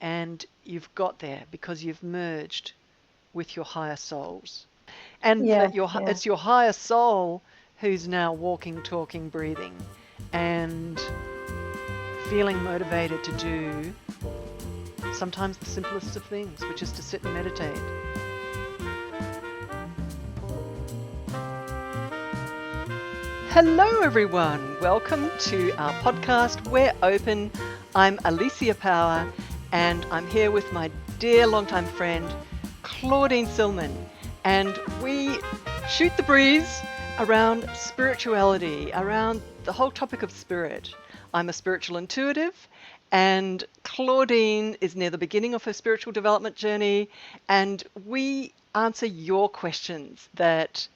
and you've got there because you've merged with your higher selves. And Yeah, that yeah. it's your higher soul who's now walking, talking, breathing, and feeling motivated to do sometimes the simplest of things, which is to sit and meditate. Hello, everyone. Welcome to our podcast, We're Open. I'm Alicia Power, and I'm here with my dear longtime friend, Claudine Silman. And we shoot the breeze around spirituality, around the whole topic of spirit. I'm a spiritual intuitive, and Claudine is near the beginning of her spiritual development journey, and we answer your questions that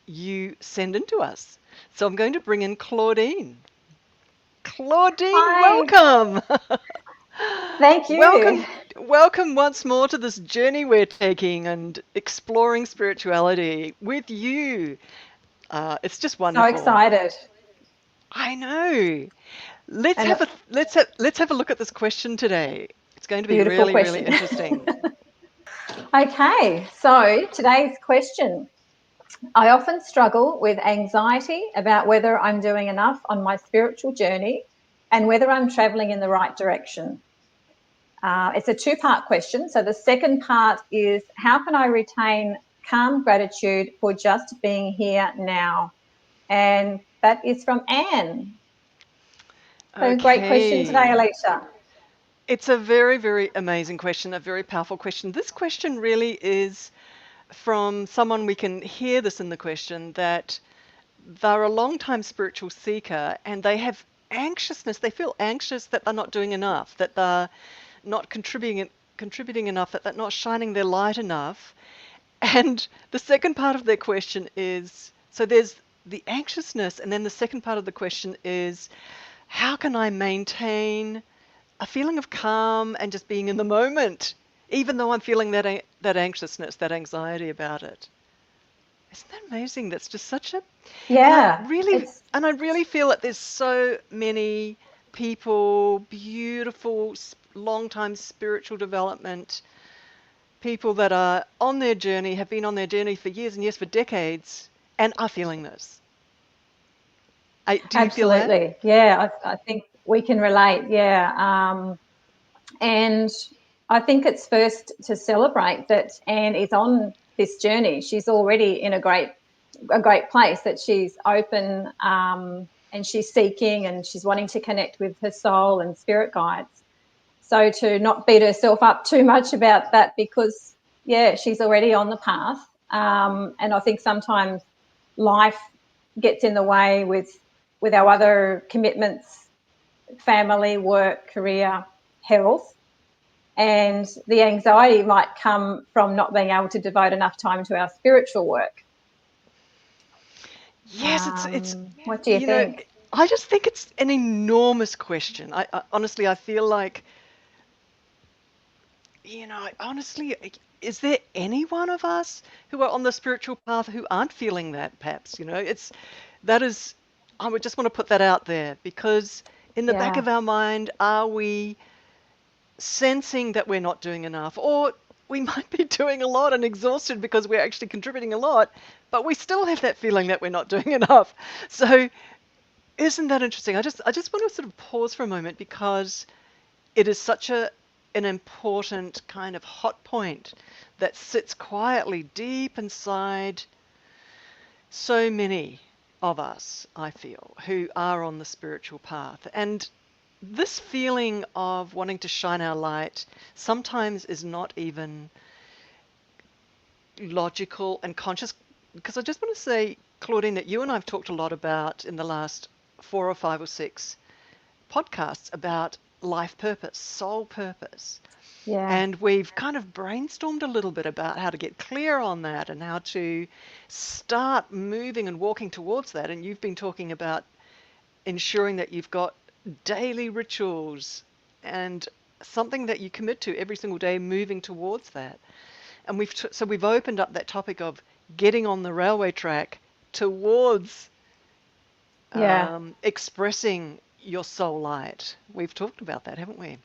you send in to us. So I'm going to bring in Claudine. Claudine, Hi, welcome. thank you. welcome once more to this journey we're taking and exploring spirituality with you. It's just So wonderful. excited. I know. And a Let's have a look at this question today. It's going to be beautiful really, really question. interesting. Okay, so today's question. I often struggle with anxiety about whether I'm doing enough on my spiritual journey and whether I'm traveling in the right direction. It's a two-part question. So the second part is, how can I retain calm gratitude for just being here now? And that is from Anne. So great question today, Okay. Alicia. It's a very, very amazing question, a very powerful question. This question really is from someone, we can hear this in the question, that they're a long-time spiritual seeker and they have anxiousness. They feel anxious that they're not doing enough, that they're not contributing enough, that they're not shining their light enough. And the second part of their question is, so there's the anxiousness, and then the second part of the question is, how can I maintain a feeling of calm and just being in the moment, even though I'm feeling that anxiousness, that anxiety about it? Isn't that amazing? That's just such a, and I Yeah, really, it's and I really feel that there's so many people, beautiful, long-time spiritual development people that are on their journey, have been on their journey for years and years, for decades, and are feeling this. Do you feel that? absolutely. Yeah, I think we can relate. Yeah. And I think it's first to celebrate that Anne is on this journey. She's already in a great place, that she's open, and she's seeking and she's wanting to connect with her soul and spirit guides. So to not beat herself up too much about that, because yeah, she's already on the path. And I think sometimes life gets in the way with our other commitments, family, work, career, health, and the anxiety might come from not being able to devote enough time to our spiritual work. Yes, it's What do you you know, think? I just think it's an enormous question. I honestly, I feel like, honestly, is there any one of us who are on the spiritual path who aren't feeling that? Perhaps, that is. I would just want to put that out there because in the back Yeah, of our mind, are we sensing that we're not doing enough, or we might be doing a lot and exhausted because we're actually contributing a lot, but we still have that feeling that we're not doing enough. So isn't that interesting? I just want to sort of pause for a moment because it is such an important kind of hot point that sits quietly deep inside so many of us, I feel, who are on the spiritual path. And this feeling of wanting to shine our light sometimes is not even logical and conscious. Because I just want to say, Claudine, that you and I have talked a lot about in the last 4 or 5 or 6 podcasts about life purpose, soul purpose. yeah, And we've kind of brainstormed a little bit about how to get clear on that and how to start moving and walking towards that. And you've been talking about ensuring that you've got daily rituals and something that you commit to every single day, moving towards that. And we've opened up that topic of getting on the railway track towards yeah. expressing your soul light. We've talked about that, haven't we?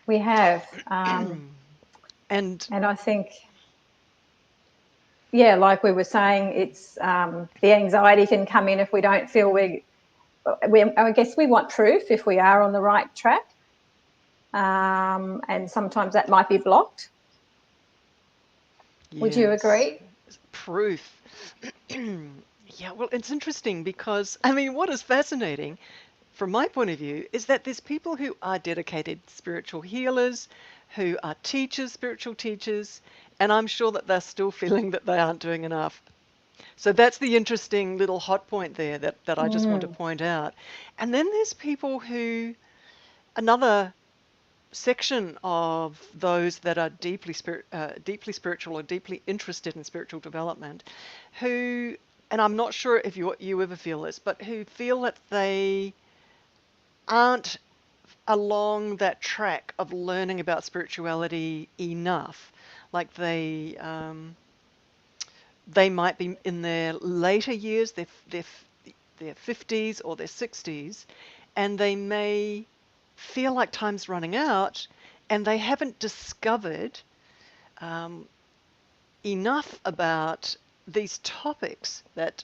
We have. And And I think, yeah, like we were saying, it's the anxiety can come in if we don't feel I guess we want proof if we are on the right track. And sometimes that might be blocked. Would you yes, agree? proof. Yeah, well, it's interesting because, I mean, what is fascinating from my point of view is that there's people who are dedicated spiritual healers, who are teachers, spiritual teachers, and I'm sure that they're still feeling that they aren't doing enough. So that's the interesting little hot point there that I just want to point out. And then there's people who, another section of those that are deeply spiritual or deeply interested in spiritual development, who, and I'm not sure if you ever feel this, but who feel that they aren't along that track of learning about spirituality enough. Like they might be in their later years, their 50s or their 60s, and they may feel like time's running out, and they haven't discovered um, enough about these topics that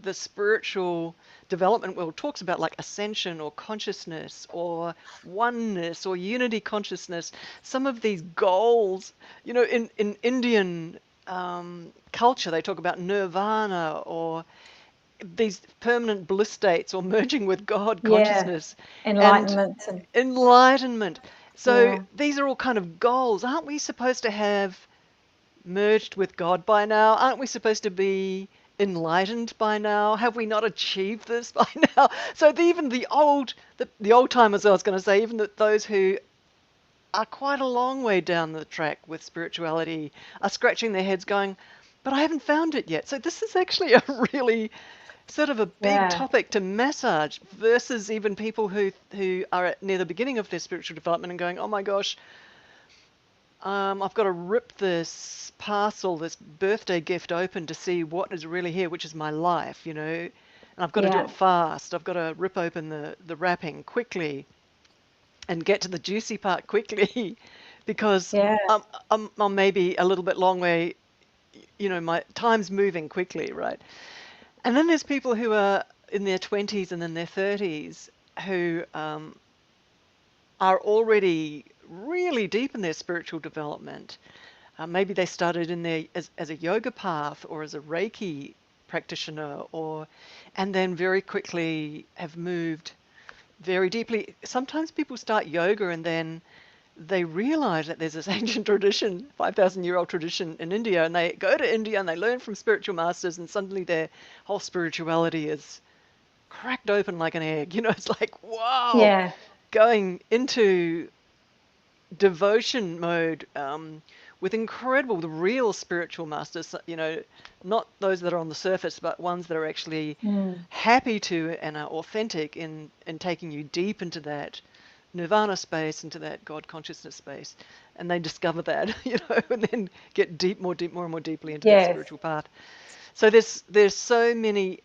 the spiritual development world talks about, like ascension or consciousness or oneness or unity consciousness. Some of these goals, in Indian culture, they talk about nirvana or these permanent bliss states or merging with God Yeah, consciousness and enlightenment and enlightenment. So yeah, these are all kind of goals. Aren't we supposed to have merged with God by now? Aren't we supposed to be enlightened by now? Have we not achieved this by now? So even the old timers, I was going to say, even those who are quite a long way down the track with spirituality are scratching their heads going, but I haven't found it yet. So this is actually a really sort of a big yeah, topic to massage versus even people who are near the beginning of their spiritual development and going, oh my gosh, I've got to rip this parcel, this birthday gift open to see what is really here, which is my life, and I've got to do yeah, it fast. I've got to rip open the wrapping quickly and get to the juicy part quickly because yeah, I'm maybe a little bit long way, my time's moving quickly, right? And then there's people who are in their 20s and in their 30s who are already really deep in their spiritual development. Maybe they started in there as a yoga path or as a reiki practitioner, and then very quickly have moved very deeply. Sometimes people start yoga and then they realize that there's this ancient tradition, 5,000-year-old tradition in India, and they go to India and they learn from spiritual masters, and suddenly their whole spirituality is cracked open like an egg. It's like, wow, yeah, going into devotion mode with the real spiritual masters, not those that are on the surface, but ones that are actually happy to and are authentic in taking you deep into that nirvana space, into that God consciousness space. And they discover that, and then get more and more deeply into that yes, spiritual path. So there's so many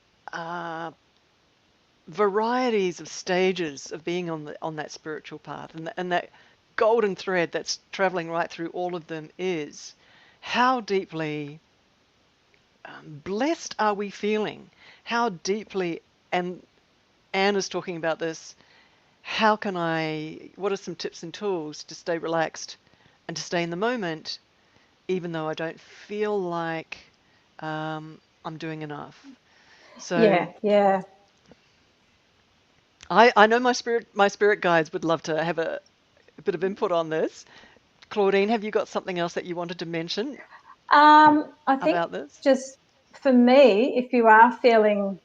varieties of stages of being on that spiritual path, and that golden thread that's traveling right through all of them is how deeply blessed are we feeling? How deeply, and Anne is talking about this, what are some tips and tools to stay relaxed and to stay in the moment, even though I don't feel like I'm doing enough? So yeah, yeah. I know my spirit guides would love to have a bit of input on this. Claudine, have you got something else that you wanted to mention I think about this? just for me, if you are feeling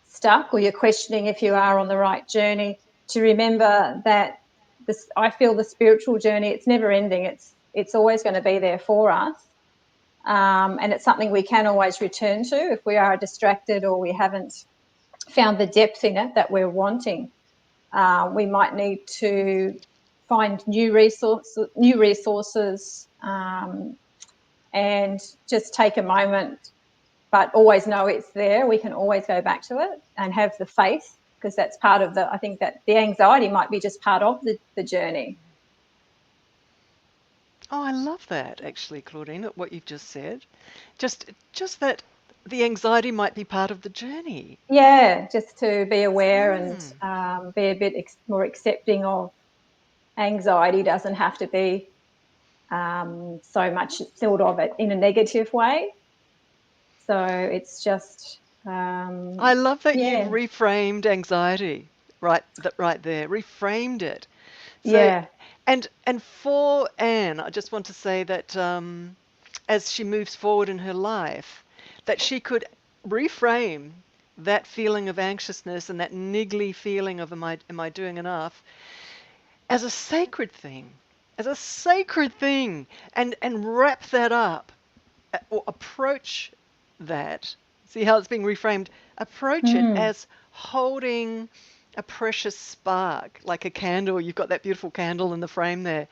stuck or you're questioning if you are on the right journey, to remember that I feel the spiritual journey, it's never ending. It's always going to be there for us. And it's something we can always return to if we are distracted or we haven't found the depth in it that we're wanting. We might need to find new resources, and just take a moment, but always know it's there. We can always go back to it and have the faith, because that's part of I think that the anxiety might be just part of the journey. Oh, I love that, actually, Claudine, what you've just said. Just that the anxiety might be part of the journey. Yeah, just to be aware and be a bit more accepting of anxiety. Doesn't have to be so much thought of it in a negative way. So it's just, I love that you've yeah, reframed anxiety right there, reframed it. So, yeah, and for Anne, I just want to say that as she moves forward in her life, that she could reframe that feeling of anxiousness and that niggly feeling of am I doing enough as a sacred thing, and wrap that up or approach that. See how it's being reframed? Approach it as holding a precious spark, like a candle. You've got that beautiful candle in the frame there.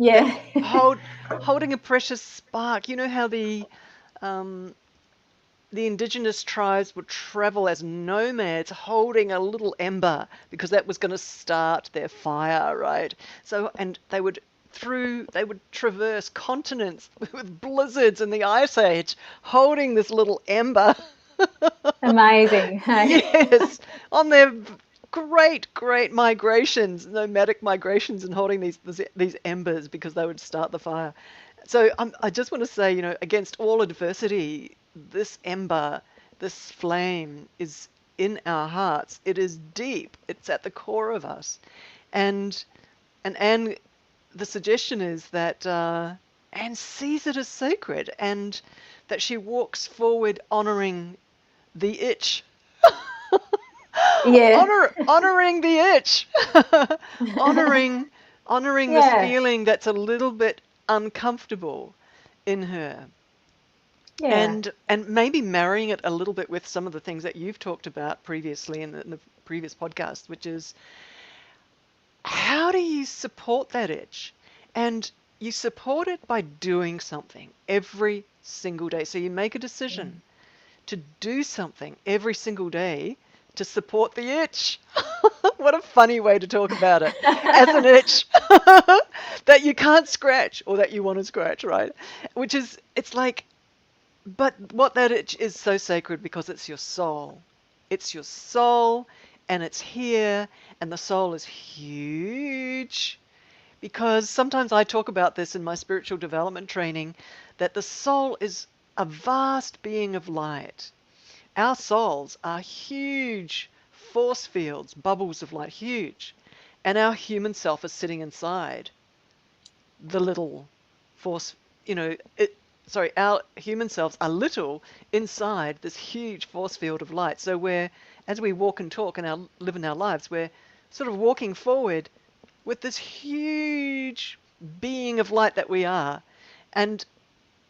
That yeah, holding a precious spark. You know how the indigenous tribes would travel as nomads holding a little ember because that was going to start their fire, right? So, and they would traverse continents with blizzards in the Ice Age holding this little ember. amazing. Hey? Yes, on their great migrations, nomadic migrations, and holding these embers because they would start the fire. So I just want to say, against all adversity, this ember, this flame is in our hearts. It is deep. It's at the core of us, and and the suggestion is that Anne sees it as sacred, and that she walks forward honoring the itch. Yeah, Honoring the itch. honoring honoring this yeah, feeling that's a little bit uncomfortable in her. yeah, And maybe marrying it a little bit with some of the things that you've talked about previously in the previous podcast, which is how do you support that itch? And you support it by doing something every single day. So you make a decision to do something every single day to support the itch. What a funny way to talk about it. As an itch that you can't scratch or that you want to scratch, right? Which is, it's like, but what that itch is so sacred because it's your soul. It's your soul and it's here, and the soul is huge. Because sometimes I talk about this in my spiritual development training, that the soul is a vast being of light. Our souls are huge force fields, bubbles of light, huge. And our human self is sitting inside the little force, our human selves are little inside this huge force field of light. So as we walk and talk and live in our lives, we're sort of walking forward with this huge being of light that we are. And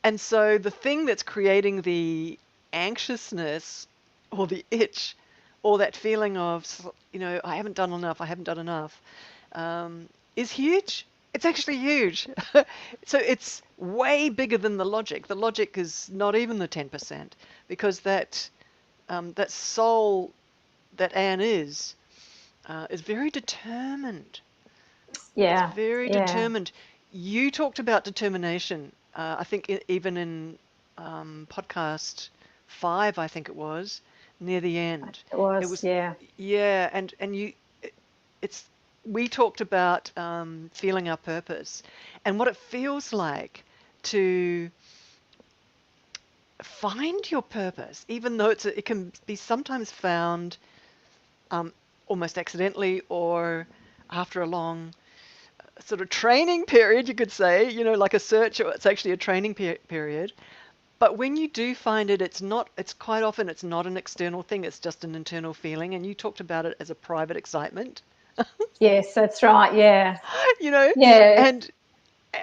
and so the thing that's creating the anxiousness or the itch or that feeling of, I haven't done enough, is huge. It's actually huge. So it's way bigger than the logic. The logic is not even the 10% because that soul that Anne is very determined. It's yeah, very yeah. determined. You talked about determination. I think even in podcast 5, I think it was near the end. It It was, was, yeah, yeah, and it's we talked about feeling our purpose and what it feels like to find your purpose, even though it can be sometimes found almost accidentally or after a long sort of training period, you could say, like a search, or it's actually a training period. But when you do find it, it's quite often it's not an external thing, it's just an internal feeling. And you talked about it as a private excitement, yes, that's right, yeah, you know, yeah, and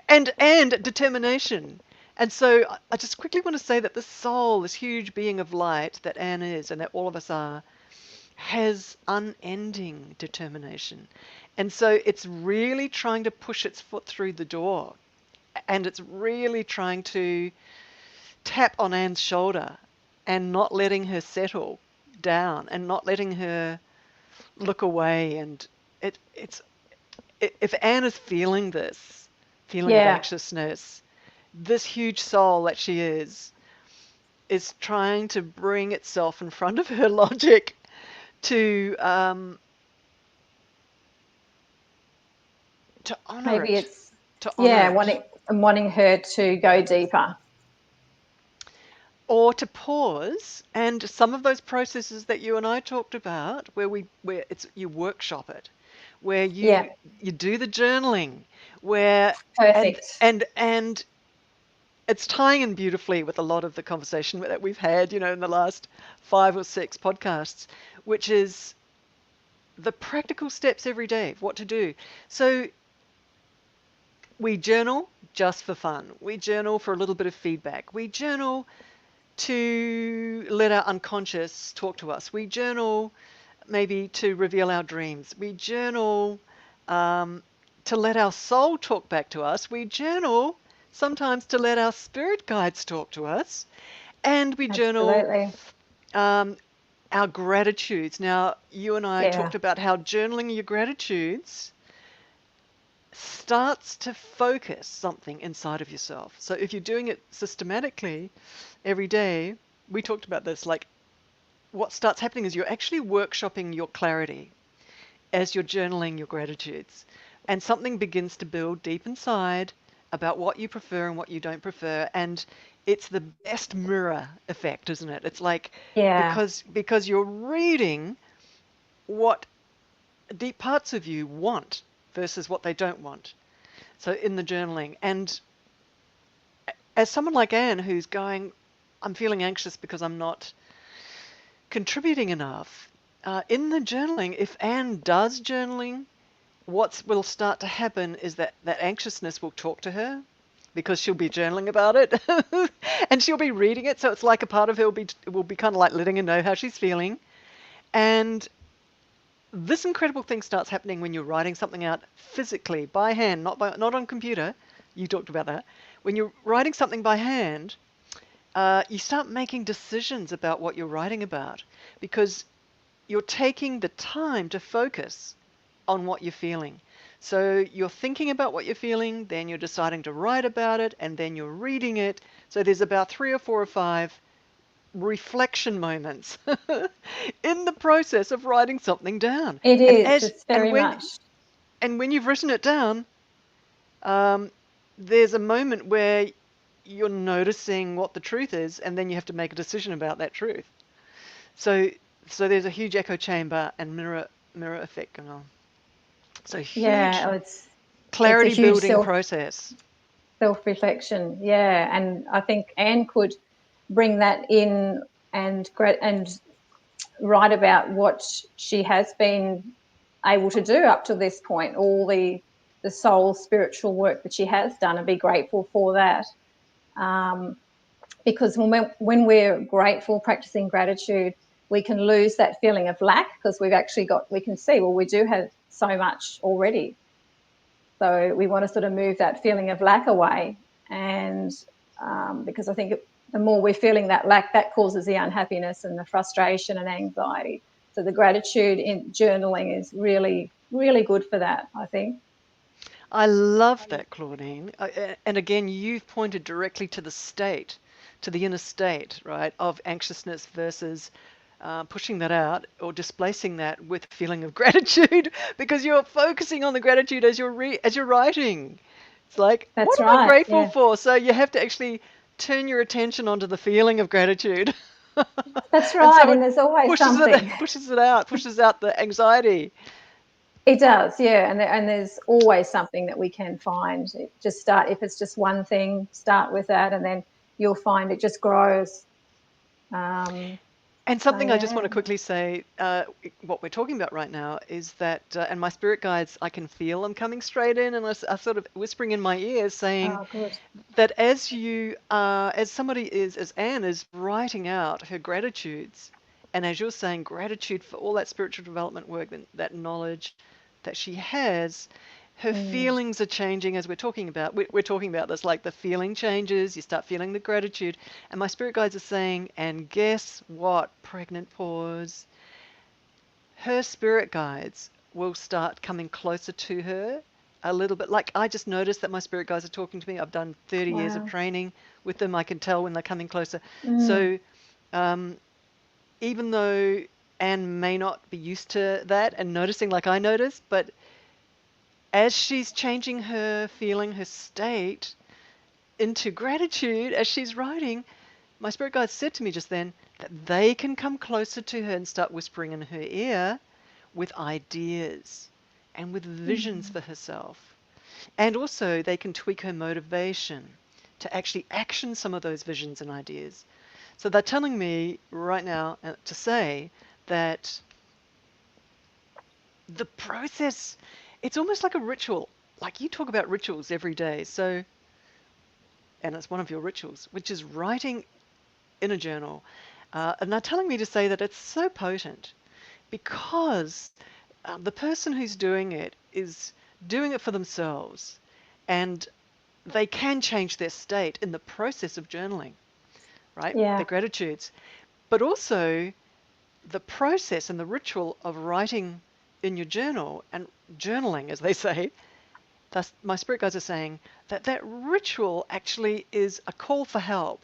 and determination. And so I just quickly want to say that the soul, this huge being of light that Anne is and that all of us are, has unending determination. And so it's really trying to push its foot through the door. And it's really trying to tap on Anne's shoulder and not letting her settle down and not letting her look away. And if Anne is feeling this feeling of Yeah, anxiousness, this huge soul that she is trying to bring itself in front of her logic to honor maybe it, it's, to honor yeah, it, wanting her to go deeper. or to pause. And some of those processes that you and I talked about, where it's you workshop it, where Yeah, you do the journaling, where perfect. and it's tying in beautifully with a lot of the conversation that we've had, in the last 5 or 6 podcasts, which is the practical steps every day of what to do. So we journal just for fun. We journal for a little bit of feedback. We journal to let our unconscious talk to us. We journal maybe to reveal our dreams. We journal to let our soul talk back to us. We journal sometimes to let our spirit guides talk to us. And we journal Absolutely. um, our gratitudes. Now, you and I Yeah, talked about how journaling your gratitudes starts to focus something inside of yourself. So if you're doing it systematically every day, we talked about this, like what starts happening is you're actually workshopping your clarity as you're journaling your gratitudes. And something begins to build deep inside about what you prefer and what you don't prefer. And it's the best mirror effect, isn't it? It's like yeah, because you're reading what deep parts of you want versus what they don't want. So in the journaling. And as someone like Anne who's going, I'm feeling anxious because I'm not contributing enough. In the journaling, if Anne does journaling, what will start to happen is that anxiousness will talk to her because she'll be journaling about it and she'll be reading it. So it's like a part of her will be kind of like letting her know how she's feeling. And this incredible thing starts happening when you're writing something out physically by hand, not on computer. You talked about that. When you're writing something by hand, you start making decisions about what you're writing about because you're taking the time to focus on what you're feeling. So you're thinking about what you're feeling, then you're deciding to write about it, and then you're reading it. So there's about 3 or 4 or 5 reflection moments in the process of writing something down. it And is. as It's and very when much. and when you've written it down, um, there's a moment where you're noticing what the truth is, and then you have to make a decision about that truth. So so there's a huge echo chamber and mirror effect going on. So huge Yeah, it's a clarity huge building process. self-reflection. Yeah, and I think Anne could bring that in and write about what she has been able to do up to this point, all the soul spiritual work that she has done, and be grateful for that. Um, because when we're grateful, practicing gratitude, we can lose that feeling of lack because we can see, well, we do have so much already. So we want to sort of move that feeling of lack away. And because I think the more we're feeling that lack, that causes the unhappiness and the frustration and anxiety. So the gratitude in journaling is really, really good for that, I think. I love that, Claudine. And again, you've pointed directly to the state, to the inner state, right, of anxiousness versus pushing that out or displacing that with a feeling of gratitude because you're focusing on the gratitude as you're writing. It's like, what That's am I right. grateful Yeah. for? So you have to actually turn your attention onto the feeling of gratitude. That's And right. so it And there's always pushes something. it pushes it out, pushes out the anxiety. It does, yeah, and there's always something that we can find. Just start if it's just one thing, start with that, and then you'll find it just grows. Um, And so something I just want yeah, to quickly say, what we're talking about right now is that, and my spirit guides, I can feel them coming straight in and are sort of whispering in my ears saying oh, good. that as Anne is writing out her gratitudes, and as you're saying, gratitude for all that spiritual development work, that knowledge that she has, her Mm. feelings are changing as we're talking about. We're talking about this, like the feeling changes, you start feeling the gratitude. And my spirit guides are saying, and guess what? Pregnant pause. her spirit guides will start coming closer to her a little bit. Like I just noticed that my spirit guides are talking to me. I've done 30 years of Wow. training with them. I can tell when they're coming closer. Mm. So even though Anne may not be used to that and noticing like I noticed, but as she's changing her feeling, her state into gratitude as she's writing, my spirit guide said to me just then that they can come closer to her and start whispering in her ear with ideas and with visions for herself. And also, they can tweak her motivation to actually action some of those visions and ideas. So they're telling me right now to say that the process, it's almost like a ritual. Like you talk about rituals every day. So, and it's one of your rituals, which is writing in a journal. And they're telling me to say that it's so potent because the person who's doing it is doing it for themselves and they can change their state in the process of journaling, right? Their Yeah. gratitudes. But also the process and the ritual of writing in your journal and journaling, as they say, thus my spirit guides are saying that that ritual actually is a call for help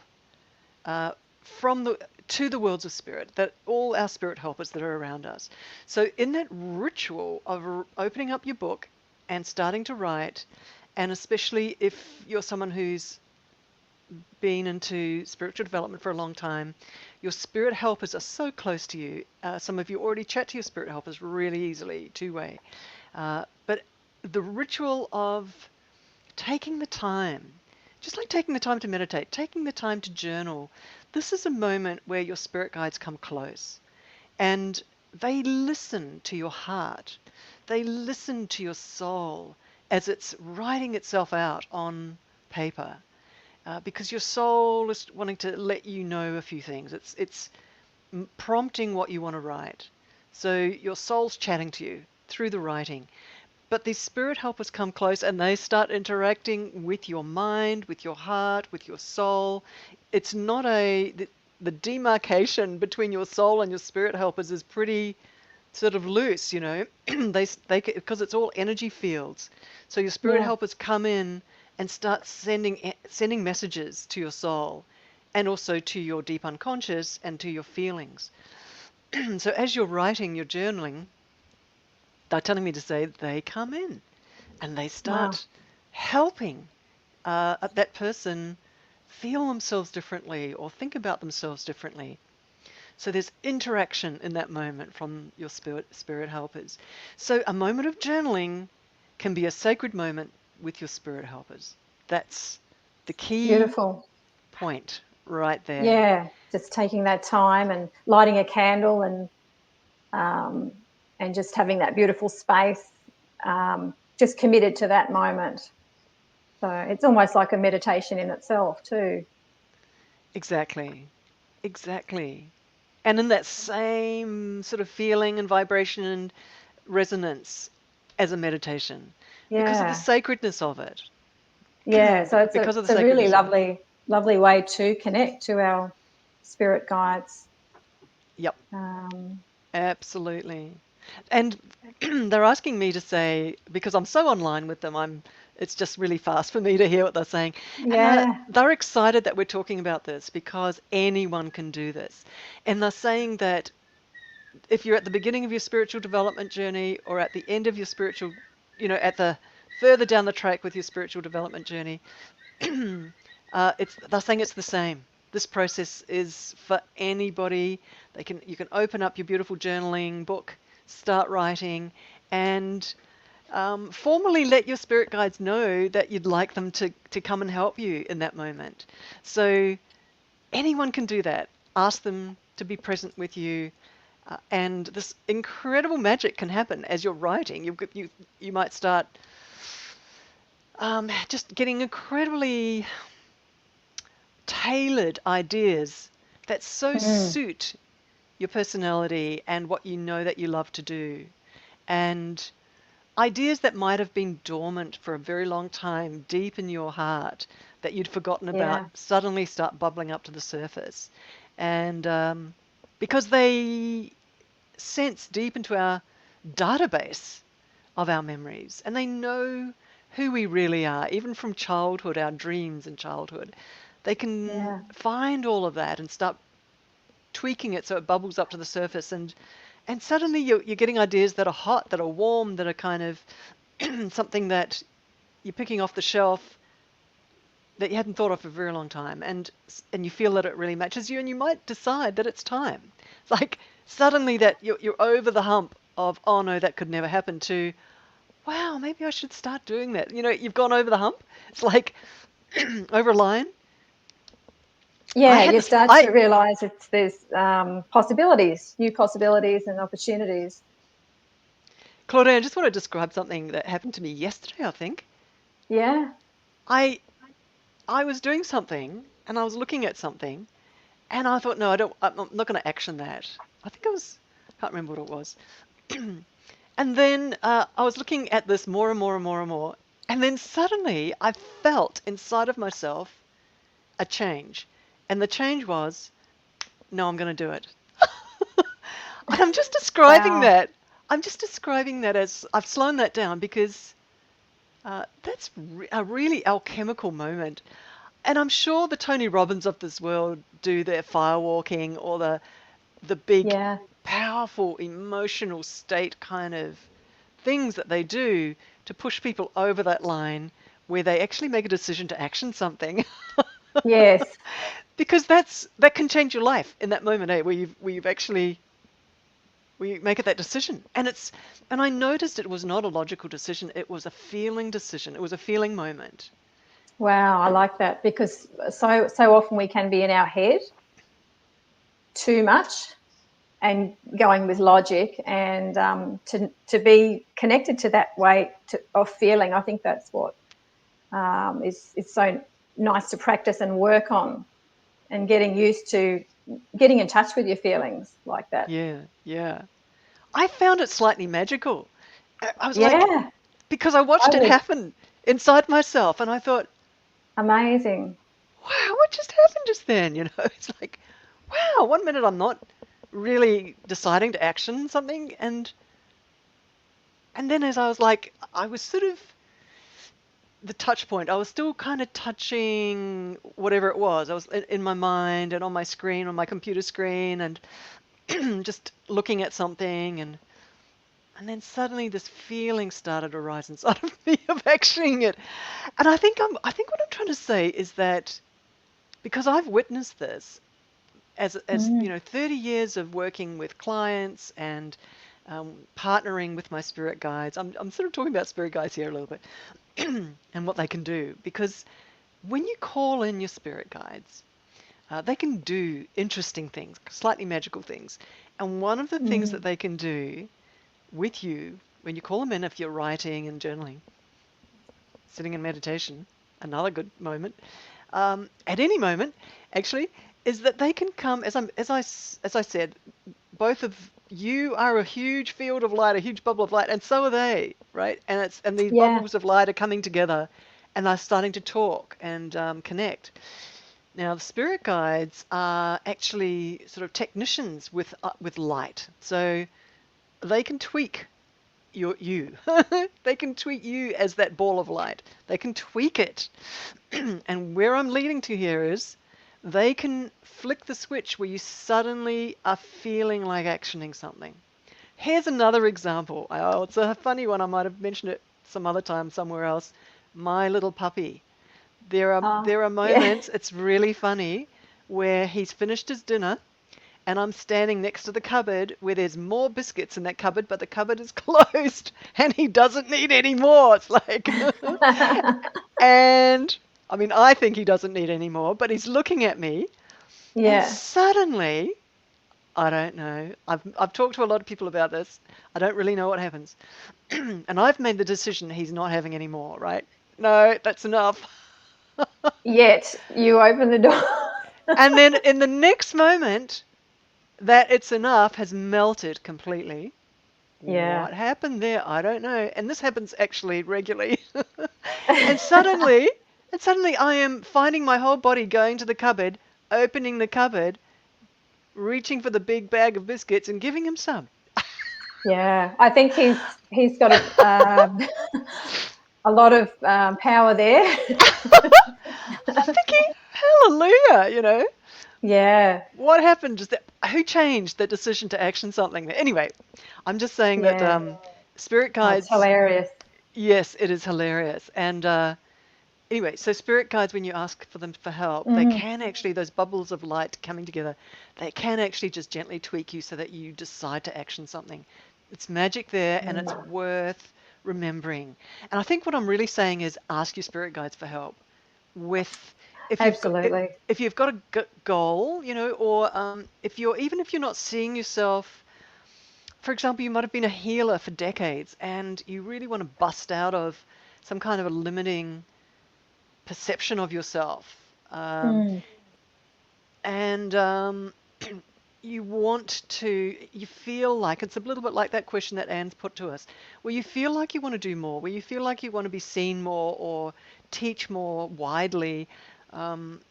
uh, from the to the worlds of spirit, that all our spirit helpers that are around us. So in that ritual of opening up your book and starting to write, and especially if you're someone who's been into spiritual development for a long time, your spirit helpers are so close to you. Some of you already chat to your spirit helpers really easily, two-way. But the ritual of taking the time, just like taking the time to meditate, taking the time to journal, this is a moment where your spirit guides come close and they listen to your heart. They listen to your soul as it's writing itself out on paper. Because your soul is wanting to let you know a few things. It's prompting what you want to write. So your soul's chatting to you through the writing. But these spirit helpers come close and they start interacting with your mind, with your heart, with your soul. It's not the demarcation between your soul and your spirit helpers is pretty sort of loose, you know. They because it's all energy fields. So your spirit Yeah. helpers come in and start sending messages to your soul and also to your deep unconscious and to your feelings. So as you're writing your journaling, they're telling me to say they come in and they Wow. start helping that person feel themselves differently or think about themselves differently. So there's interaction in that moment from your spirit helpers. So a moment of journaling can be a sacred moment with your spirit helpers. That's the key Beautiful. point right there. Yeah. Just taking that time and lighting a candle um, and just having that beautiful space, just committed to that moment. So it's almost like a meditation in itself too. Exactly. Exactly. And in that same sort of feeling and vibration and resonance as a meditation because of the Yeah. sacredness of it. Yeah. So Because of the it's a really sacredness of it. lovely way to connect to our spirit guides. Yep, Um, absolutely. And they're asking me to say, because I'm so online with them, it's just really fast for me to hear what they're saying. And yeah. they're excited that we're talking about this because anyone can do this. And they're saying that if you're at the beginning of your spiritual development journey or at the end of your spiritual, at the further down the track with your spiritual development journey, they're saying it's the same. This process is for anybody. You can open up your beautiful journaling book, start writing, and formally let your spirit guides know that you'd like them to come and help you in that moment. So anyone can do that. Ask them to be present with you. And this incredible magic can happen as you're writing. You might start just getting incredibly tailored ideas that so Mm, suit your personality and what you know that you love to do. And ideas that might have been dormant for a very long time deep in your heart that you'd forgotten about yeah. suddenly start bubbling up to the surface. And because sense deep into our database of our memories, and they know who we really are, even from childhood, our dreams in childhood. They can Yeah. find all of that and start tweaking it so it bubbles up to the surface, and suddenly you're getting ideas that are hot, that are warm, that are kind of something that you're picking off the shelf that you hadn't thought of for a very long time, and you feel that it really matches you, and you might decide that it's time. It's like suddenly that you're over the hump of, oh no, that could never happen, to, wow, maybe I should start doing that. You know, you've gone over the hump. It's like over a line. I Yeah, had you this. start to realize there's possibilities, new possibilities and opportunities. Claudine, I just want to describe something that happened to me yesterday, I think. Yeah. I I was doing something and I was looking at something and I thought, no, I'm not going to action that. I think can't remember what it was. And then I was looking at this more and more and more and more. And then suddenly I felt inside of myself a change. And the change was, no, I'm going to do it. And I'm just describing Wow. that. I'm just describing that as I've slowed that down because that's a really alchemical moment. And I'm sure the Tony Robbins of this world do their firewalking or the big, Yeah. powerful, emotional state kind of things that they do to push people over that line where they actually make a decision to action something. Yes. Because that can change your life in that moment, eh? Where you've actually where you make it that decision. And I noticed it was not a logical decision, it was a feeling decision. It was a feeling moment. Wow, I like that, because so often we can be in our head too much and going with logic, and to be connected to that way of feeling, I think that's what is so nice to practice and work on, and getting used to getting in touch with your feelings like that. Yeah, yeah. I found it slightly magical. I was like, Yeah, because I I watched it would. happen inside myself and I thought, Amazing. wow, what just happened just then? You know, it's like, wow, one minute I'm not really deciding to action something, and then as I was like, I was sort of the touch point. I was still kind of touching whatever it was. I was in my mind and on my screen, on my computer screen, and just looking at something, and then suddenly this feeling started to rise inside of me of actioning it. And I think what I'm trying to say is that because I've witnessed this as Mm. you know, 30 years of working with clients and partnering with my spirit guides. I'm sort of talking about spirit guides here a little bit and what they can do, because when you call in your spirit guides, they can do interesting things, slightly magical things. And one of the things that Mm. they can do with you when you call them in, if you're writing and journaling, sitting in meditation, another good moment, at any moment, actually, is that they can come, as I said, both of you are a huge field of light, a huge bubble of light, and so are they, right? And these Yeah. bubbles of light are coming together, and they're starting to talk and connect. Now, the spirit guides are actually sort of technicians with light, so they can tweak you. They can tweak you as that ball of light. They can tweak it. And where I'm leading to here is they can flick the switch where you suddenly are feeling like actioning something. Here's another example. Oh, it's a funny one. I might have mentioned it some other time somewhere else. My little puppy. There are Yeah. moments, it's really funny, where he's finished his dinner and I'm standing next to the cupboard where there's more biscuits in that cupboard, but the cupboard is closed and he doesn't need any more. It's like, and I mean, I think he doesn't need any more, but he's looking at me, and Yeah. suddenly, I don't know. I've talked to a lot of people about this. I don't really know what happens, and I've made the decision he's not having any more. Right? No, that's enough. Yet you open the door. And then in the next moment, that it's enough has melted completely. Yeah. What happened there? I don't know. And this happens actually regularly. and suddenly, and suddenly I am finding my whole body going to the cupboard, opening the cupboard, reaching for the big bag of biscuits and giving him some. Yeah, I think he's got a lot of power there. I'm thinking, hallelujah, you know. Yeah, What happened? Just that, who changed that decision to action something? Anyway, I'm just saying that yeah. spirit Oh, it's guides, hilarious. yes, it is hilarious. And anyway, so spirit guides, when you ask for them for help, they Mm, can actually, those bubbles of light coming together, they can actually just gently tweak you so that you decide to action something. It's magic there, and it's mm. worth remembering. And I think what I'm really saying is ask your spirit guides for help with, if you've got Absolutely. if you've got a goal, you know, or if you're, even if you're not seeing yourself, for example, you might have been a healer for decades and you really want to bust out of some kind of a limiting perception of yourself. Mm, And you want to, you feel like, it's a little bit like that question that Anne's put to us, where you feel like you want to do more, where you feel like you want to be seen more or teach more widely,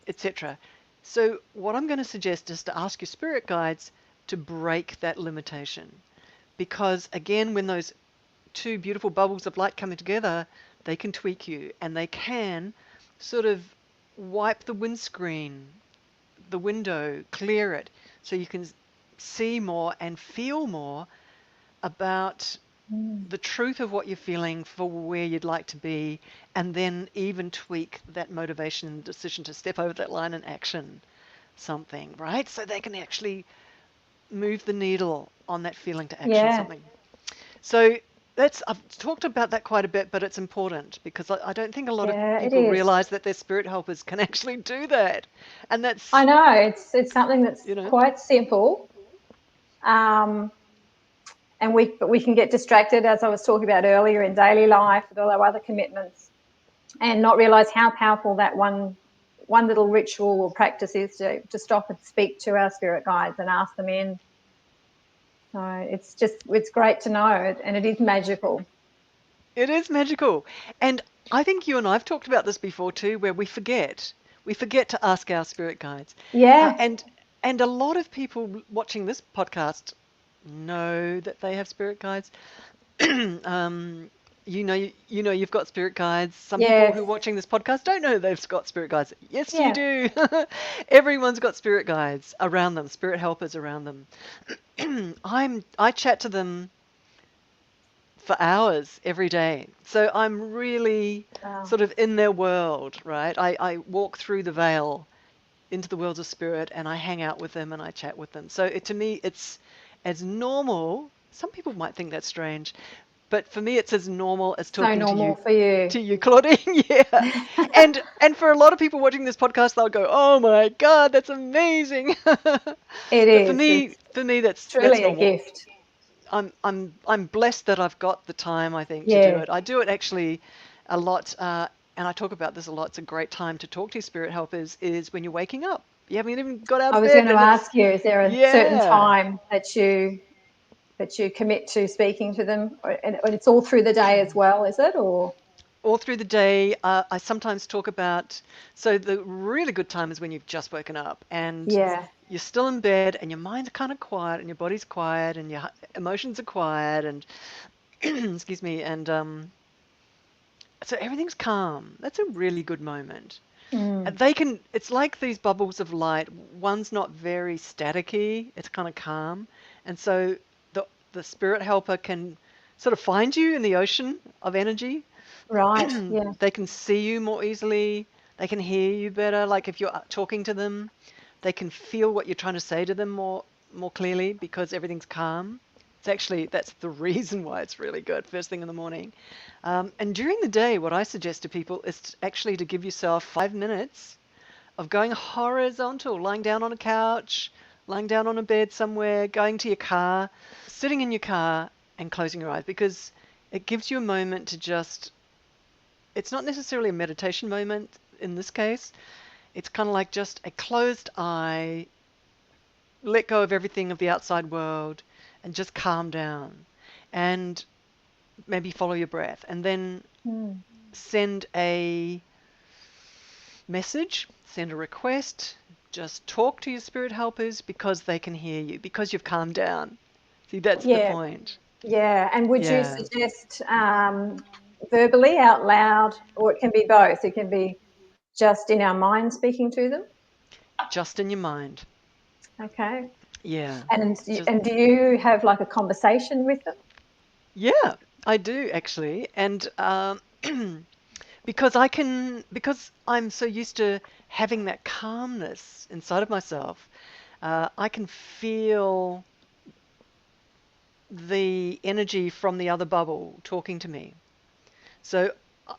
etc. So, what I'm going to suggest is to ask your spirit guides to break that limitation. Because, again, when those two beautiful bubbles of light coming together, they can tweak you and they can sort of wipe the windscreen, the window, clear it, so you can see more and feel more about mm. the truth of what you're feeling for where you'd like to be, and then even tweak that motivation and decision to step over that line and action something, right? So they can actually move the needle on that feeling to action Yeah, something. So that's, I've talked about that quite a bit, but it's important because I don't think a lot of yeah, it people is. realize that their spirit helpers can actually do that. And I that's, know it's something that's you know, quite simple, um, and we can get distracted, as I was talking about earlier, in daily life with all our other commitments, and not realise how powerful that one little ritual or practice is to stop and speak to our spirit guides and ask them in. So it's great to know, and it is magical. it is magical. And I think you and I have talked about this before too, where we forget. We forget to ask our spirit guides. Uh, Yeah, and and a lot of people watching this podcast know that they have spirit guides. um, you know you've got spirit guides. Some people yes, who are watching this podcast don't know they've got spirit guides. Yes, you yeah. do. Everyone's got spirit guides around them, spirit helpers around them. I chat to them for hours every day. So I'm really Wow. sort of in their world, right? I walk through the veil into the worlds of spirit and I hang out with them and I chat with them. So to me, it's as normal. Some people might think that's strange, but for me, it's as normal as So talking normal for you. to you, Claudine. Yeah, and for a lot of people watching this podcast, they'll go, "Oh my God, that's amazing." It But is. It's for me, that's truly a normal. gift. I'm blessed that I've got the time, I think, to do Yeah. it. I do it actually a lot, and I talk about this a lot. It's a great time to talk to your spirit helpers is when you're waking up. You haven't even got out I of was going bed, to and it's ask you, is there a certain yeah, time that you commit to speaking to them, and it's all through the day as well, is it? Or all through the day. I sometimes talk about, so the really good time is when you've just woken up and yeah, you're still in bed and your mind's kind of quiet and your body's quiet and your emotions are quiet and excuse me, and so everything's calm. That's a really good moment. mm, They can, it's like these bubbles of light. One's not very staticky, it's kind of calm. And so the spirit helper can sort of find you in the ocean of energy. right, yeah, They can see you more easily. They can hear you better. Like if you're talking to them, they can feel what you're trying to say to them more clearly because everything's calm. It's actually, that's the reason why it's really good first thing in the morning. And during the day, what I suggest to people is actually to give yourself 5 minutes of going horizontal, lying down on a couch, lying down on a bed somewhere, going to your car, sitting in your car and closing your eyes because it gives you a moment to just, it's not necessarily a meditation moment in this case. It's kind of like just a closed eye, let go of everything of the outside world and just calm down and maybe follow your breath and then mm, send a message, send a request, just talk to your spirit helpers because they can hear you, because you've calmed down. See, that's the yeah. point. Yeah. And would you Yeah, suggest verbally out loud, or it can be both? It can be just in our mind speaking to them? just in your mind. Okay. Yeah, just And do you have like a conversation with them? yeah, I do actually, and because I'm so used to having that calmness inside of myself, I can feel the energy from the other bubble talking to me. So,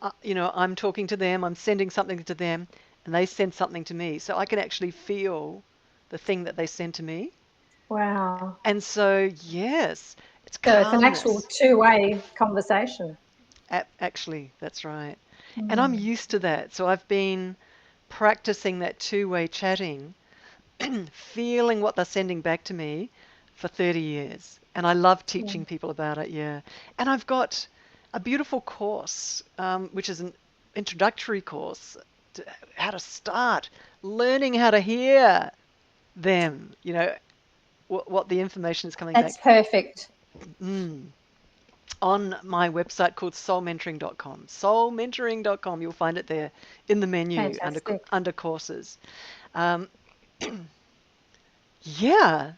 I'm talking to them, I'm sending something to them, and they send something to me. So I can actually feel the thing that they send to me. Wow. And so, yes, it's So it's an actual calmness. two-way conversation. Actually, that's right. And I'm Mm. used to that. So I've been practicing that two-way chatting, feeling what they're sending back to me for 30 years. And I love teaching Mm. people about it, yeah. And I've got a beautiful course, which is an introductory course to how to start learning how to hear them, what the information is coming back. That's perfect. Mm. On my website called soulmentoring.com. Soulmentoring.com, you'll find it there in the menu Fantastic. under courses. Um, yeah,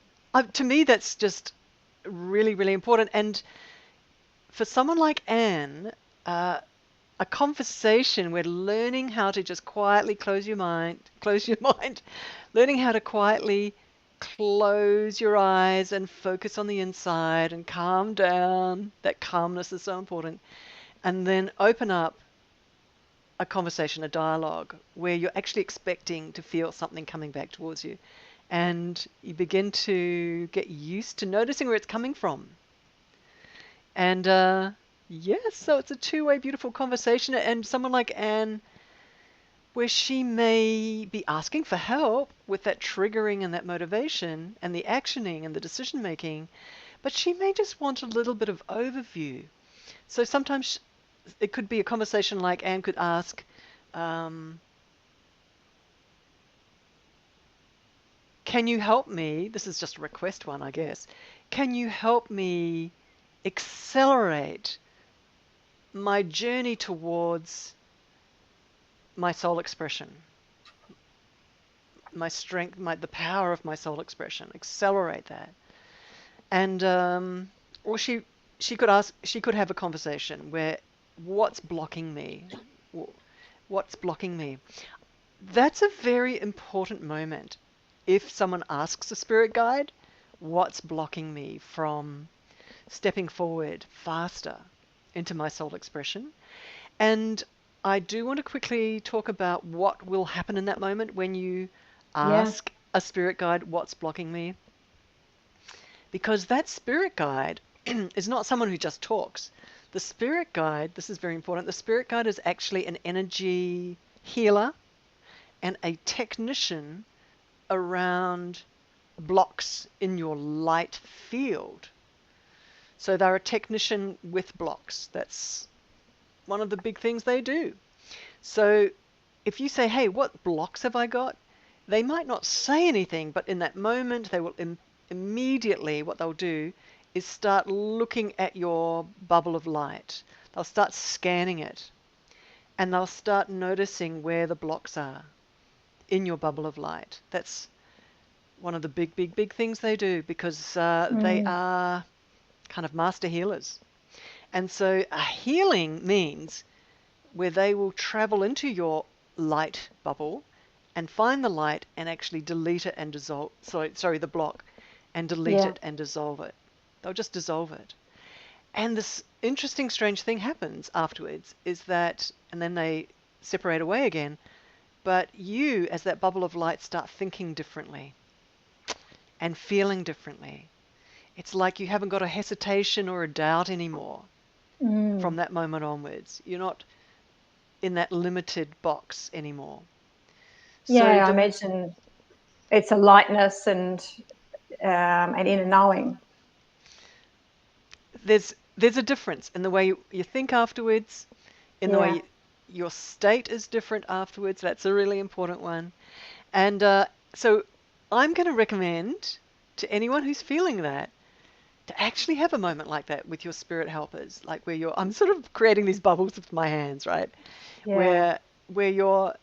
to me, that's just really, really important. And for someone like Anne, a conversation where learning how to just quietly close your mind, learning how to quietly close your eyes and focus on the inside and calm down. That calmness is so important. And then open up a conversation, a dialogue, where you're actually expecting to feel something coming back towards you. And you begin to get used to noticing where it's coming from. And yes, so it's a two-way beautiful conversation. And someone like Anne, where she may be asking for help with that triggering and that motivation and the actioning and the decision making, but she may just want a little bit of overview. So sometimes it could be a conversation like Anne could ask, um, can you help me? This is just a request one, I guess. Can you help me accelerate my journey towards my soul expression, my strength, the power of my soul expression? Accelerate that. And or she could have a conversation where what's blocking me? What's blocking me? That's a very important moment. If someone asks a spirit guide, what's blocking me from stepping forward faster into my soul expression? And I do want to quickly talk about what will happen in that moment when you Yeah. ask a spirit guide, what's blocking me? Because that spirit guide is not someone who just talks. The spirit guide, this is very important, the spirit guide is actually an energy healer and a technician around blocks in your light field. So they're a technician with blocks. That's one of the big things they do. So if you say, hey, what blocks have I got? They might not say anything, but in that moment, they will immediately, what they'll do is start looking at your bubble of light. They'll start scanning it and they'll start noticing where the blocks are in your bubble of light. That's one of the big, big, big things they do because they Mm. are kind of master healers. And so a healing means where they will travel into your light bubble and find the light and actually delete it and dissolve, sorry, the block, and delete Yeah. it and dissolve it. They'll just dissolve it. And this interesting, strange thing happens afterwards is that, and then they separate away again, but you, as that bubble of light, start thinking differently and feeling differently. It's like you haven't got a hesitation or a doubt anymore from Mm. that moment onwards. You're not in that limited box anymore. So Yeah, I imagine it's a lightness and an inner knowing. there's a difference in the way you think afterwards, in the way Yeah. your state is different afterwards. That's a really important one. And so I'm going to recommend to anyone who's feeling that, to actually have a moment like that with your spirit helpers, like I'm sort of creating these bubbles with my hands, right? Yeah. Where where you're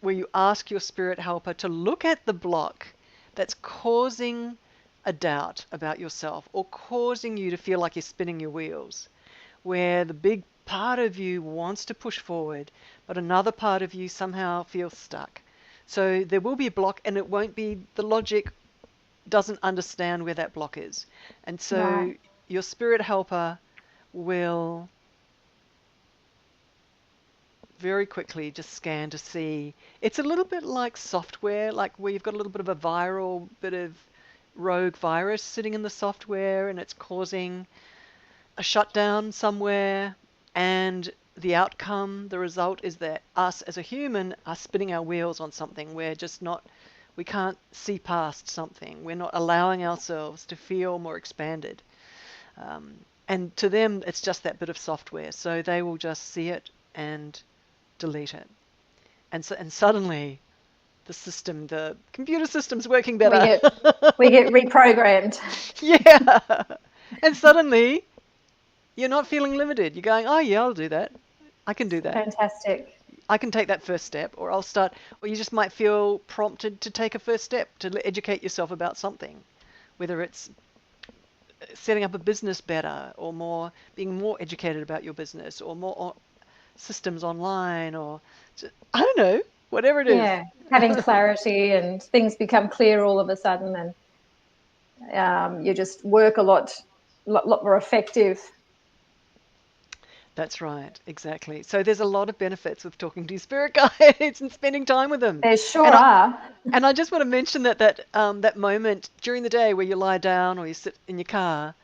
where you ask your spirit helper to look at the block that's causing a doubt about yourself or causing you to feel like you're spinning your wheels, where the big part of you wants to push forward, but another part of you somehow feels stuck. So there will be a block, and it won't be the logic doesn't understand where that block is. And Right. so your spirit helper will very quickly just scan to see. It's a little bit like software, like where you've got a little bit of a viral bit of rogue virus sitting in the software and it's causing a shutdown somewhere, and the outcome, the result is that us as a human are spinning our wheels on something. We're just not, we can't see past something. We're not allowing ourselves to feel more expanded. And to them, it's just that bit of software. So they will just see it and delete it. And suddenly the computer system's working We better. get we get reprogrammed. Yeah. And suddenly you're not feeling limited. You're going, oh yeah, I'll do that. I can do that. Fantastic. I can take that first step, or I'll start, or you just might feel prompted to take a first step to educate yourself about something, whether it's setting up a business better, or being more educated about your business, or more systems online, or I don't know, whatever it is. Yeah, having clarity and things become clear all of a sudden, and you just work a lot more effective. That's right, exactly. So there's a lot of benefits with talking to your spirit guides and spending time with them. There sure And I are. and I just want to mention that moment during the day where you lie down or you sit in your car.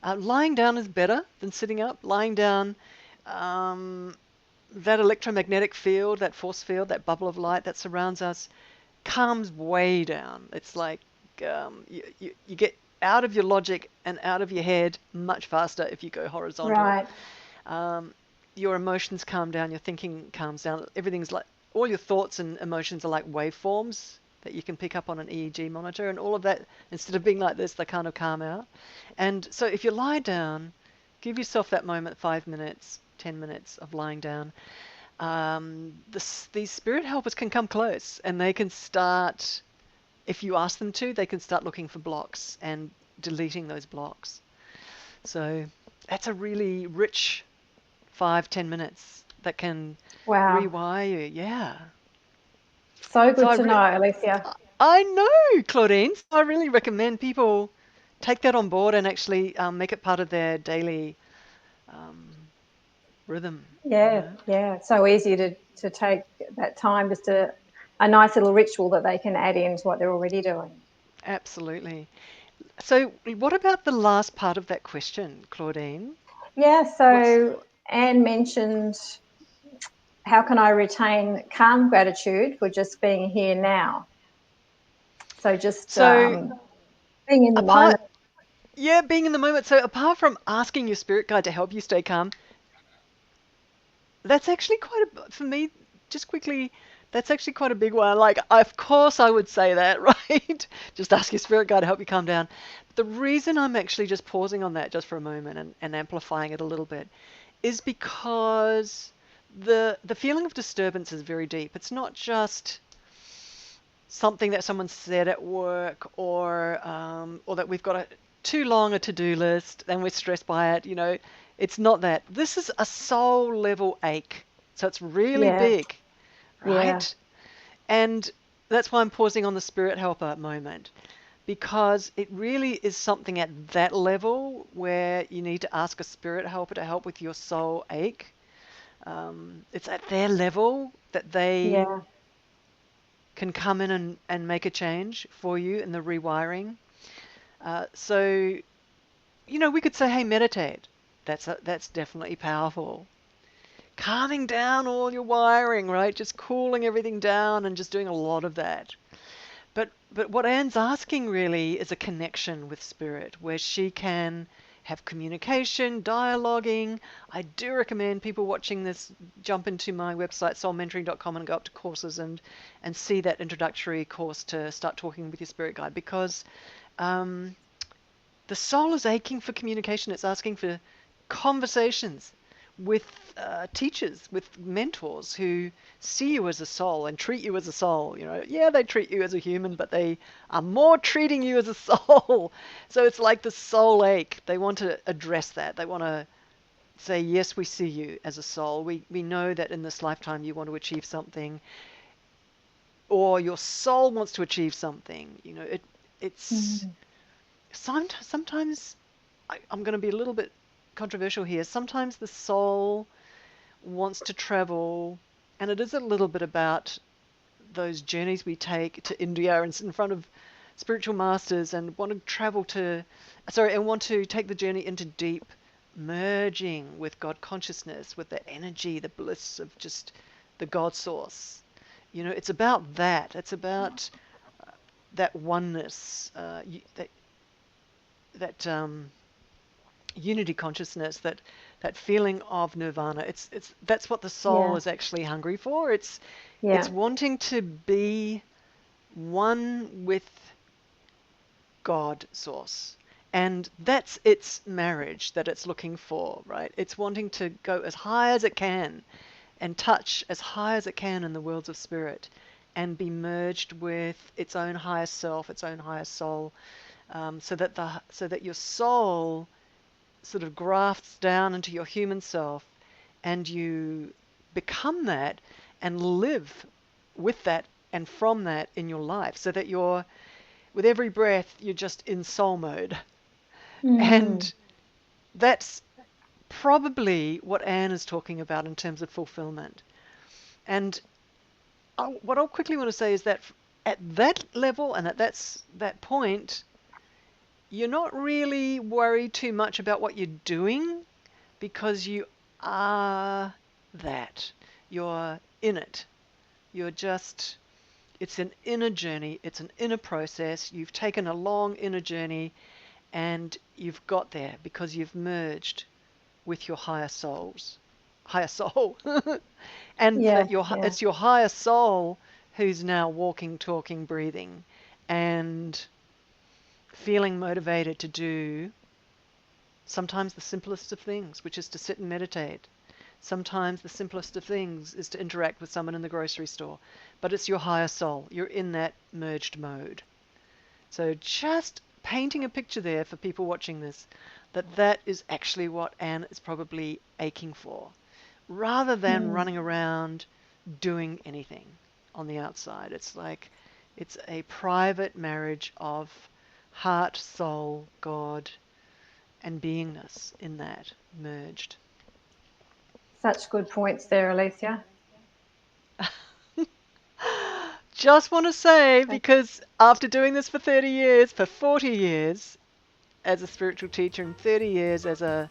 Lying down is better than sitting up. Lying down, um, that electromagnetic field, that force field, that bubble of light that surrounds us, calms way down. It's like you get out of your logic and out of your head much faster if you go horizontal. Right. Um, your emotions calm down, your thinking calms down. Everything's like all your thoughts and emotions are like waveforms that you can pick up on an EEG monitor, and all of that, instead of being like this, they kind of calm out. And so if you lie down, give yourself that moment, 5 minutes, 10 minutes of lying down. These spirit helpers can come close and they can start, if you ask them to, they can start looking for blocks and deleting those blocks. So that's a really rich 5-10 minutes that can Wow. rewire you. Yeah. So So good to know, Alicia. I know, Claudine. So I really recommend people take that on board and actually make it part of their daily um, rhythm. You Yeah, know, yeah. It's so easy to take that time, just a nice little ritual that they can add into what they're already doing. absolutely. So what about the last part of that question, Claudine? Yeah, What's so Anne mentioned, how can I retain calm gratitude for just being here now? So just so being in the apart? moment. Yeah, being in the moment. So apart from asking your spirit guide to help you stay calm, that's actually for me, just quickly, that's actually quite a big one. Like, of course I would say that, right? Just ask your spirit guide to help you calm down. The reason I'm actually just pausing on that just for a moment and amplifying it a little bit is because the feeling of disturbance is very deep. It's not just something that someone said at work, or that we've got too long a to-do list and we're stressed by it. It's not that. This is a soul level ache. So it's really Yeah, big, yeah, right? And that's why I'm pausing on the spirit helper moment, because it really is something at that level where you need to ask a spirit helper to help with your soul ache. It's at their level that they yeah. can come in and make a change for you in the rewiring. So, we could say, hey, meditate. That's definitely powerful. Calming down all your wiring, right? Just cooling everything down and just doing a lot of that. But what Anne's asking really is a connection with spirit where she can have communication, dialoguing. I do recommend people watching this jump into my website, soulmentoring.com, and go up to courses and see that introductory course to start talking with your spirit guide, because um, The soul is aching for communication. It's asking for conversations with teachers, with mentors who see you as a soul and treat you as a soul. Yeah, they treat you as a human, but they are more treating you as a soul. So it's like the soul ache. They want to address that. They want to say, yes, we see you as a soul. We know that in this lifetime you want to achieve something, or your soul wants to achieve something. It's sometimes I'm going to be a little bit controversial here. Sometimes the soul wants to travel, and it is a little bit about those journeys we take to India and sit in front of spiritual masters and want to want to take the journey into deep merging with God consciousness, with the energy, the bliss of just the God source. It's about that. It's about that oneness, that unity consciousness, that feeling of nirvana. That's what the soul is actually hungry for. It's wanting to be one with God source. And that's its marriage that it's looking for, right? It's wanting to go as high as it can and touch as high as it can in the worlds of spirit and be merged with its own higher self, its own higher soul, so that your soul sort of grafts down into your human self and you become that and live with that and from that in your life, so that with every breath you're just in soul mode. And that's probably what Anne is talking about in terms of fulfillment. And what I'll quickly want to say is that at that level and at that point, you're not really worried too much about what you're doing, because you are that. You're in it. It's an inner journey. It's an inner process. You've taken a long inner journey and you've got there because you've merged with your higher soul. And it's your higher soul who's now walking, talking, breathing, and feeling motivated to do sometimes the simplest of things, which is to sit and meditate. Sometimes the simplest of things is to interact with someone in the grocery store. But it's your higher soul. You're in that merged mode. So just painting a picture there for people watching this, that is actually what Anne is probably aching for, rather than running around doing anything on the outside. It's like it's a private marriage of heart, soul, God, and beingness in that merged. Such good points there, Alicia. Just want to say, because after doing this for 40 years as a spiritual teacher and 30 years as a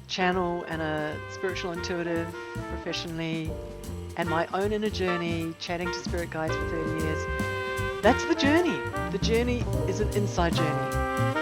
channel and a spiritual intuitive professionally, and my own inner journey, chatting to spirit guides for 30 years, that's the journey. The journey is an inside journey.